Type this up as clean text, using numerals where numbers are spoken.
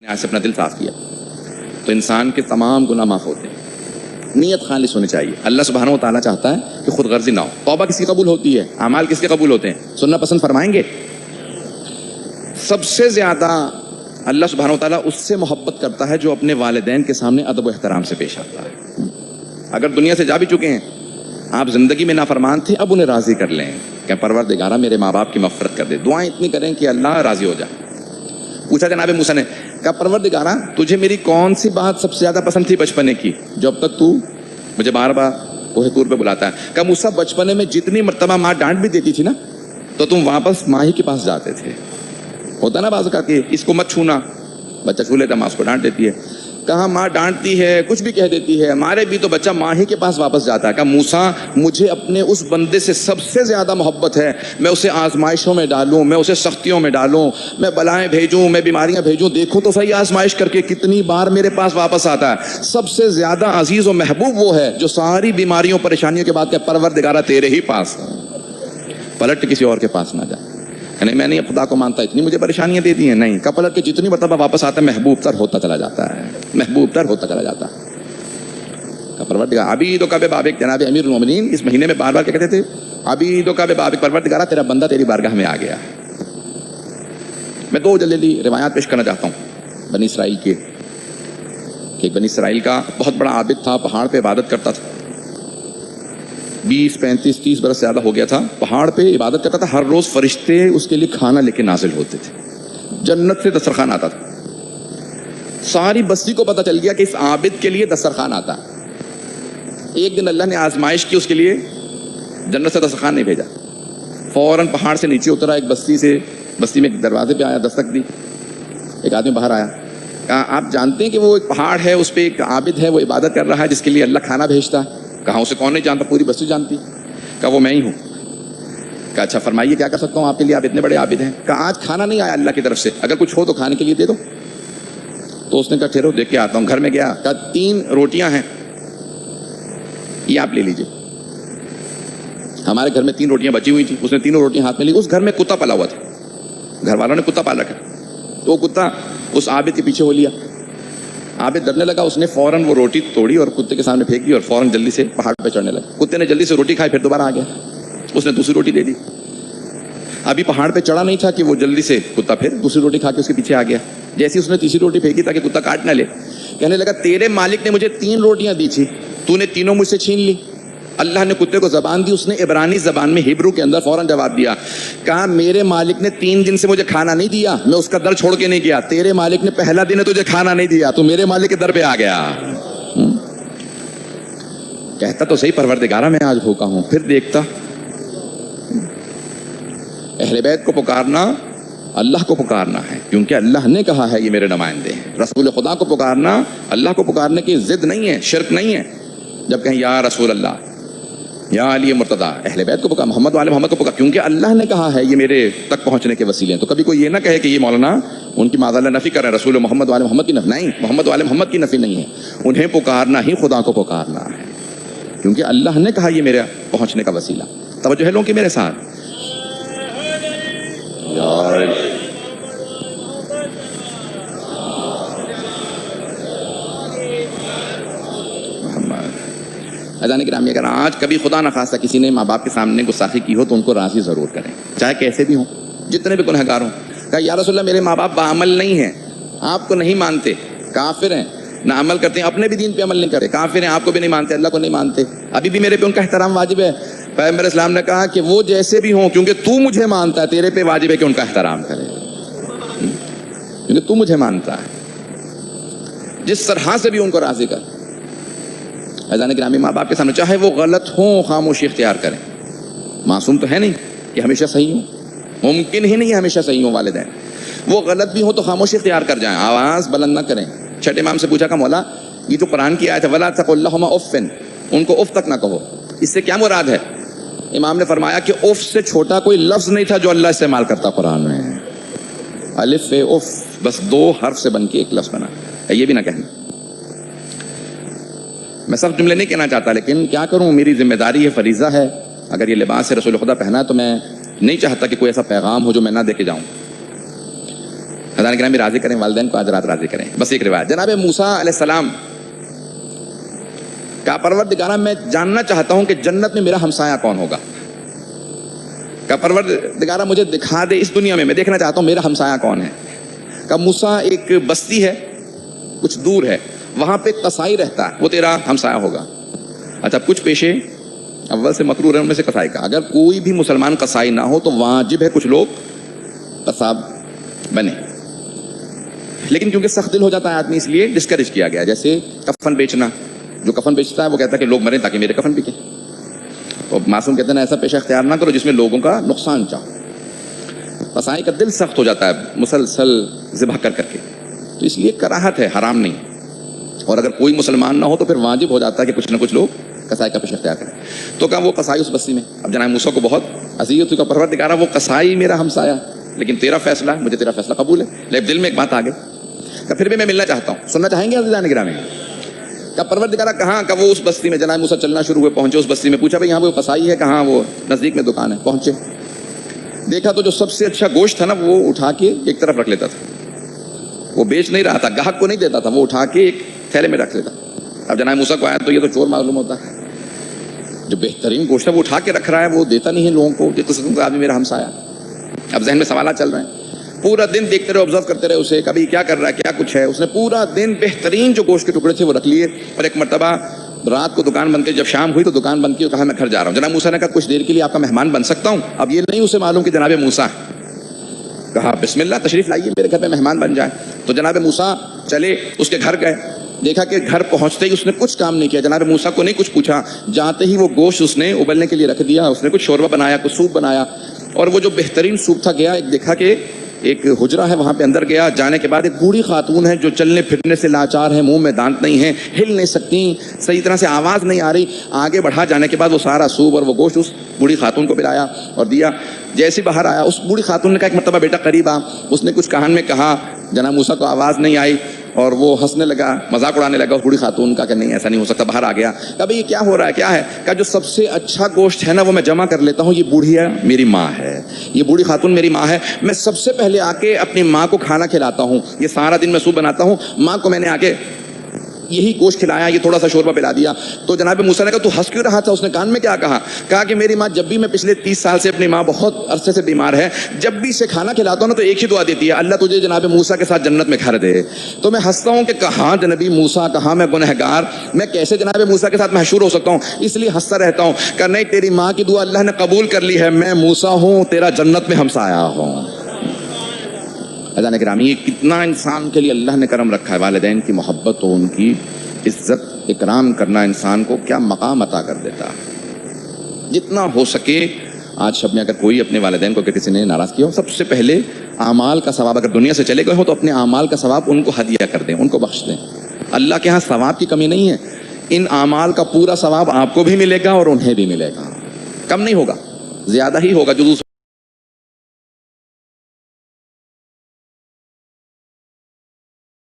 آج سے اپنا دل صاف کیا تو انسان کے تمام گناہ معاف ہوتے ہیں. نیت خالص ہونی چاہیے. اللہ سبحانہ و تعالیٰ چاہتا ہے کہ خود غرضی نہ ہو. توبہ کس کی قبول ہوتی ہے؟ اعمال کس کے قبول ہوتے ہیں؟ سننا پسند فرمائیں گے. سب سے زیادہ اللہ سبحانہ و تعالیٰ اس سے محبت کرتا ہے جو اپنے والدین کے سامنے ادب و احترام سے پیش آتا ہے. اگر دنیا سے جا بھی چکے ہیں, آپ زندگی میں نافرمان تھے, اب انہیں راضی کر لیں کہ پروردگارہ میرے ماں باپ کی مغفرت کر دے. دعائیں اتنی کریں کہ اللہ راضی ہو جائے. پوچھا جناب موسیٰ نے, کہا پروردگارہ تجھے میری کون سی بات سب سے زیادہ پسند تھی بچپنے کی جو اب تک تو مجھے بار بار کوہ طور پہ بلاتا ہے؟ کہا موسیٰ بچپنے میں جتنی مرتبہ ماں ڈانٹ بھی دیتی تھی نا تو تم واپس ماں ہی کے پاس جاتے تھے. ہوتا نا بعض اوقات کہ اس کو مت چھونا, بچہ چھو لیتا, ماں اس کو ڈانٹ دیتی ہے. کہا ماں ڈانٹتی ہے, کچھ بھی کہہ دیتی ہے, مارے بھی تو بچہ ماں ہی کے پاس واپس جاتا ہے. کہا موسیٰ مجھے اپنے اس بندے سے سب سے زیادہ محبت ہے, میں اسے آزمائشوں میں ڈالوں, میں اسے سختیوں میں ڈالوں, میں بلائیں بھیجوں, میں بیماریاں بھیجوں, دیکھوں تو صحیح آزمائش کر کے کتنی بار میرے پاس واپس آتا ہے. سب سے زیادہ عزیز و محبوب وہ ہے جو ساری بیماریوں پریشانیوں کے بعد کہ پروردگارہ تیرے ہی پاس, پلٹ کے کسی اور کے پاس نہ جائے. یعنی میں نہیں خدا کو مانتا, اتنی مجھے پریشانیاں دے دی ہیں, نہیں. کپلٹ کے جتنی مرتبہ واپس آتا ہے محبوب تر ہوتا چلا جاتا ہے, محبوب تر ہوتا چلا جاتا ہے. پروردگار ابھی تو کب بابک, جناب امیر المومنین اس مہینے میں بار بار کیا کہتے تھے, ابھی تو کب بابک, پروردگارہ تیرا بندہ تیری بارگاہ میں آ گیا. میں دو جلدی روایات پیش کرنا چاہتا ہوں بنی اسرائیل کے. کہ ایک بنی اسرائیل کا بہت بڑا عابد تھا, پہاڑ پہ عبادت کرتا تھا. 20 35 30 برس زیادہ ہو گیا تھا, پہاڑ پہ عبادت کرتا تھا. ہر روز فرشتے اس کے لیے کھانا لے کے نازل ہوتے تھے, جنت سے دسترخوان آتا تھا. ساری بستی کو پتہ چل گیا کہ اس عابد کے لیے دسترخوان آتا ہے. ایک دن اللہ نے آزمائش کی, اس کے لیے جنت سے دسترخوان نہیں بھیجا. فوراً پہاڑ سے نیچے اترا, ایک بستی میں ایک دروازے پہ آیا, دستک دی. ایک آدمی باہر آیا, کہا آپ جانتے ہیں کہ وہ ایک پہاڑ ہے, اس پہ ایک عابد ہے, وہ عبادت کر رہا ہے جس کے لیے اللہ کھانا بھیجتا ہے. کہا اسے کون نہیں جانتا, پوری بستی جانتی. کہا وہ میں ہی ہوں. کہا اچھا فرمائیے کیا کر سکتا ہوں آپ کے لیے, آپ اتنے بڑے عابد ہیں. کہا آج کھانا نہیں آیا اللہ کی طرف سے, اگر کچھ ہو تو کھانے کے لیے دے دو. تو اس نے کہا ٹھہرو دیکھ کے آتا ہوں. گھر میں گیا, کہا 3 روٹیاں ہیں, یہ آپ لے لیجیے. ہمارے گھر میں 3 روٹیاں بچی ہوئی تھیں, اس نے تینوں روٹیاں ہاتھ میں لی. اس گھر میں کتا پلا ہوا تھا, گھر والوں نے کتا پال رکھا. تو وہ کتا اس عابد کے پیچھے ہو لیا. عابد ڈرنے لگا, اس نے فوراً وہ روٹی توڑی اور کتے کے سامنے پھینک دی اور فوراً جلدی سے پہاڑ پہ چڑھنے لگا. کتے نے جلدی سے روٹی کھائی, پھر دوبارہ آ گیا, اس نے دوسری روٹی دے دی. ابھی پہاڑ پہ چڑھا نہیں تھا کہ وہ جلدی سے کتا پھر دوسری روٹی کھا کے اس کے پیچھے آ گیا. جیسی اس نے تیسری روٹی پھینکی تاکہ کتا کاٹ نہ لے, کہنے لگا تیرے مالک نے مجھے 3 روٹیاں دی تھی, تو نے تینوں مجھ سے چھین لی. اللہ نے کتے کو زبان دی, اس نے عبرانی زبان میں ہیبرو کے اندر فوراً جواب دیا. کہا میرے مالک نے 3 دن سے مجھے کھانا نہیں دیا, میں اس کا در چھوڑ کے نہیں گیا. تیرے مالک نے پہلا دن تجھے کھانا نہیں دیا, تو میرے مالک کے در پہ آ گیا. کہتا تو صحیح پروردگارہ میں آج بھوکا ہوں, پھر دیکھتا. اہل بیت کو پکارنا اللہ کو پکارنا ہے, کیونکہ اللہ نے کہا ہے یہ میرے نمائندے ہیں. رسول خدا کو پکارنا اللہ کو پکارنے کی ضد نہیں ہے, شرک نہیں ہے. جب کہیں یا رسول اللہ, یا علی مرتضیٰ, اہل بیت کو پکار, محمد والے محمد کو پکار, کیونکہ اللہ نے کہا ہے یہ میرے تک پہنچنے کے وسیلے ہیں. تو کبھی کوئی یہ نہ کہے کہ یہ مولانا ان کی معاذ اللہ نفی کر رہے ہیں, رسول محمد والے محمد کی نفی نہیں, محمد والے محمد کی نفی نہیں ہے. انہیں پکارنا ہی خدا کو پکارنا ہے, کیونکہ اللہ نے کہا یہ میرے پہنچنے کا وسیلہ. توجہ ہے لوگوں کی میرے ساتھ. اذان گرامی, اگر آج کبھی خدا نخواستہ کسی نے ماں باپ کے سامنے گستاخی کی ہو تو ان کو راضی ضرور کریں, چاہے کیسے بھی ہوں, جتنے بھی گنہگار ہوں. کہا یا رسول اللہ میرے ماں باپ باعمل نہیں ہیں, آپ کو نہیں مانتے, کافر ہیں, نہ عمل کرتے ہیں, اپنے بھی دین پہ عمل نہیں کرتے, کافر ہیں, آپ کو بھی نہیں مانتے, اللہ کو نہیں مانتے. ابھی بھی میرے پہ ان کا احترام واجب ہے. پیغمبر اسلام نے کہا کہ وہ جیسے بھی ہوں, کیونکہ تو مجھے مانتا ہے, تیرے پہ واجب ہے کہ ان کا احترام کرے, کیونکہ تو مجھے مانتا ہے. جس طرح سے بھی ان کو راضی کر. اذان گرامی, ماں باپ کے سامنے چاہے وہ غلط ہوں خاموشی اختیار کریں. معصوم تو ہے نہیں کہ ہمیشہ صحیح ہوں, ممکن ہی نہیں ہے ہمیشہ صحیح ہوں والدین. وہ غلط بھی ہوں تو خاموشی اختیار کر جائیں, آواز بلند نہ کریں. چھٹے امام سے پوچھا کہ مولا یہ جو قرآن کی آیت ہے وَلَا تَقُلْ لَهُمَا اُفٍّ, ان کو اف تک نہ کہو, اس سے کیا مراد ہے؟ امام نے فرمایا کہ اف سے چھوٹا کوئی لفظ نہیں تھا جو اللہ استعمال کرتا قرآن میں. الف اف, بس 2 حرف سے بن کے ایک لفظ بنا, یہ بھی نہ کہنا. میں سخت جملے نہیں کہنا چاہتا, لیکن کیا کروں, میری ذمہ داری ہے, فریضہ ہے. اگر یہ لباس ہے رسول خدا پہنا ہے تو میں نہیں چاہتا کہ کوئی ایسا پیغام ہو جو میں نہ دے کے جاؤں. حضرات کرام بھی راضی کریں، والدین کو آج رات راضی کریں. بس ایک روایت جناب موسیٰ علیہ السلام کا پروردگارہ میں جاننا چاہتا ہوں کہ جنت میں میرا ہمسایہ کون ہوگا. کا پروردگارہ مجھے دکھا دے اس دنیا میں دیکھنا چاہتا ہوں میرا ہمسایہ کون ہے. کا موسیٰ ایک بستی ہے کچھ دور ہے، وہاں پہ قصائی رہتا ہے، وہ تیرا ہمسایہ ہوگا. اچھا کچھ پیشے اول سے مکروہ ہے، ان میں سے قصائی کا. اگر کوئی بھی مسلمان قصائی نہ ہو تو واجب ہے کچھ لوگ قصاب بنے، لیکن کیونکہ سخت دل ہو جاتا ہے آدمی اس لیے ڈسکریج کیا گیا. جیسے کفن بیچنا، جو کفن بیچتا ہے وہ کہتا ہے کہ لوگ مریں تاکہ میرے کفن بکے. تو معصوم کہتے ہیں ایسا پیشہ اختیار نہ کرو جس میں لوگوں کا نقصان چاہو. قصائی کا دل سخت ہو جاتا ہے مسلسل ذبح کر کے، تو اس لیے کراہت ہے، حرام نہیں. اور اگر کوئی مسلمان نہ ہو تو پھر واجب ہو جاتا ہے کہ کچھ نہ کچھ لوگ قصائی کا پیشہ اختیار کریں. تو کہا وہ قصائی اس بستی میں. اب جناب موسیٰ کو بہت اذیت ہوئی. کا پروردگارہ وہ قصائی میرا ہمسایہ، لیکن تیرا فیصلہ ہے، مجھے تیرا فیصلہ قبول ہے. لیکن دل میں ایک بات آ گئی کہ پھر بھی میں ملنا چاہتا ہوں. سننا چاہیں گے عزیزان گرامی؟ کا پروردگارہ کہاں؟ کہ وہ اس بستی میں. جناب موسیٰ چلنا شروع ہوئے، پہنچے اس بستی میں. پوچھا بھائی یہاں وہ قصائی ہے کہاں؟ وہ نزدیک میں دکان ہے. پہنچے، دیکھا تو جو سب سے اچھا گوشت تھا نا وہ اٹھا کے ایک طرف رکھ لیتا تھا. وہ بیچ نہیں رہا تھا، گاہک کو نہیں دیتا تھا، وہ اٹھا کے ایک تھیلے میں رکھ لیتا. اب جناب موسیٰ کو آیا تو یہ تو چور معلوم ہوتا ہے. جو بہترین گوشت ہے وہ اٹھا کے رکھ رہا ہے، وہ دیتا نہیں ہے لوگوں کو. یہ قسم کا آدمی میرا ہمسایہ. اب ذہن میں سوالات چل رہے ہیں. پورا دن دیکھتے رہے، آبزرو کرتے رہے اسے، کبھی کیا کر رہا ہے، کیا کچھ ہے. اس نے پورا دن بہترین جو گوشت کے ٹکڑے تھے وہ رکھ لیے. اور ایک مرتبہ رات کو دکان بند کے جب شام ہوئی تو دکان بند کی اور کہا میں گھر جا رہا ہوں. جناب موسیٰ نے کہا کچھ دیر کے لیے آپ کا مہمان بن سکتا ہوں؟ اب یہ نہیں اسے معلوم کہ جناب موسیٰ. کہا بسم اللہ تشریف لائیے، میرے گھر پہ مہمان بن جائے. تو جناب موسیٰ چلے، اس کے گھر گئے. دیکھا کہ گھر پہنچتے ہی اس نے کچھ کام نہیں کیا. جناب موسیٰ کو نہیں کچھ پوچھا، جاتے ہی وہ گوشت اس نے ابلنے کے لیے رکھ دیا. اس نے کچھ شوربہ بنایا، کچھ سوپ بنایا. اور وہ جو بہترین سوپ تھا گیا، ایک دیکھا کہ ایک حجرہ ہے وہاں پہ اندر گیا. جانے کے بعد ایک بوڑھی خاتون ہے جو چلنے پھرنے سے لاچار ہے، منہ میں دانت نہیں ہے، ہل نہیں سکتی، صحیح طرح سے آواز نہیں آ رہی. آگے بڑھا، جانے کے بعد وہ سارا سوپ اور وہ گوشت اس بوڑھی خاتون کو پلایا اور دیا. جیسے باہر آیا اس بوڑھی خاتون نے کہا ایک مرتبہ بیٹا قریب آ. اس نے کچھ کان میں کہا، جناب موسیٰ کو آواز نہیں آئی اور وہ ہنسنے لگا، مذاق اڑانے لگا اس بوڑھی خاتون کا کہ نہیں ایسا نہیں ہو سکتا. باہر آ گیا. کہا یہ کیا ہو رہا ہے، کیا ہے؟ کہا جو سب سے اچھا گوشت ہے نا وہ میں جمع کر لیتا ہوں. یہ بوڑھیا میری ماں ہے، یہ بوڑھی خاتون میری ماں ہے. میں سب سے پہلے آ کے اپنی ماں کو کھانا کھلاتا ہوں. یہ سارا دن میں سوپ بناتا ہوں، ماں کو میں نے آ کے یہی گوشت کھلایا، یہ تھوڑا سا شوربہ پلا دیا. تو جناب موسیٰ نے کہا تو ہنس کیوں رہا تھا؟ اس نے کان میں کیا کہا؟ کہا کہ میری ماں جب بھی، میں پچھلے 30 سال سے اپنی ماں بہت عرصے سے بیمار ہے، جب بھی اسے کھانا کھلاتا ہوں نا تو ایک ہی دعا دیتی ہے، اللہ تجھے جناب موسیٰ کے ساتھ جنت میں گھر دے. تو میں ہنستا ہوں کہ کہاں جنبی موسیٰ، کہاں میں گنہگار، میں کیسے جناب موسیٰ کے ساتھ محشور ہو سکتا ہوں. اس لیے ہنستا رہتا ہوں کہ نہیں تیری ماں کی دعا اللہ نے قبول کر لی ہے، میں موسیٰ ہوں، تیرا جنت میں ہمسایہ ہوں. اذان گرامی کتنا انسان کے لیے اللہ نے کرم رکھا ہے. والدین کی محبت اور ان کی عزت اکرام کرنا انسان کو کیا مقام عطا کر دیتا ہے. جتنا ہو سکے آج شب میں اگر کوئی اپنے والدین کو کسی نے ناراض کیا ہو، سب سے پہلے اعمال کا ثواب، اگر دنیا سے چلے گئے ہو تو اپنے اعمال کا ثواب ان کو ہدیہ کر دیں، ان کو بخش دیں. اللہ کے ہاں ثواب کی کمی نہیں ہے. ان اعمال کا پورا ثواب آپ کو بھی ملے گا اور انہیں بھی ملے گا. کم نہیں ہوگا، زیادہ ہی ہوگا. جو